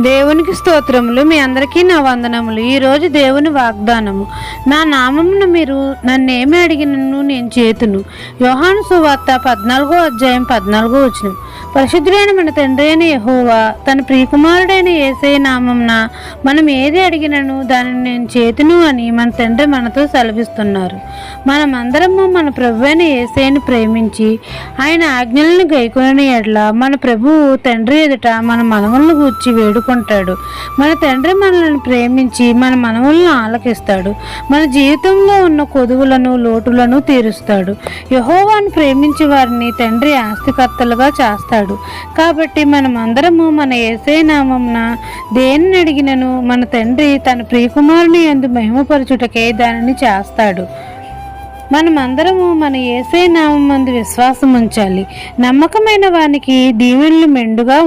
దేవునికి స్తోత్రములు. మీ అందరికీ నా వందనములు. ఈరోజు దేవుని వాగ్దానము, నా నామమున మీరు నన్నేమి అడిగినను నేను చేతును. యోహాను సువార్త 14:14 పరిశుద్ధుడైన మన తండ్రి అయిన యెహోవా తన ప్రియకుమారుడైన యేసయ్య నామమున మనం ఏది అడిగినను దానిని నేను చేతును అని మన తండ్రి మనతో సెలవిస్తున్నారు. మనమందరము మన ప్రభువైన యేసయ్యను ప్రేమించి ఆయన ఆజ్ఞలను గైకొనిన యెడల మన ప్రభువు తండ్రి ఎదుట మన మనవులను గూర్చి వేడుకుంటాడు. మన తండ్రి మనల్ని ప్రేమించి మన మనవులను ఆలకిస్తాడు. మన జీవితంలో ఉన్న కొదువులను లోటులను తీరుస్తాడు. యెహోవాను ప్రేమించి వారిని తండ్రి ఆస్తికర్తలుగా చేస్తాడు. కాబట్టి మనమందరము మన యేసయ్య నామమున దేనిని అడిగినను మన తండ్రి తన ప్రియకుమారుని యందు మహిమపరచుటకే దానిని చేస్తాడు. మనమందరము మన యేసయ్య నామమందు విశ్వాసం ఉంచాలి. నమ్మకమైన వానికి దీవెనలు మెండుగా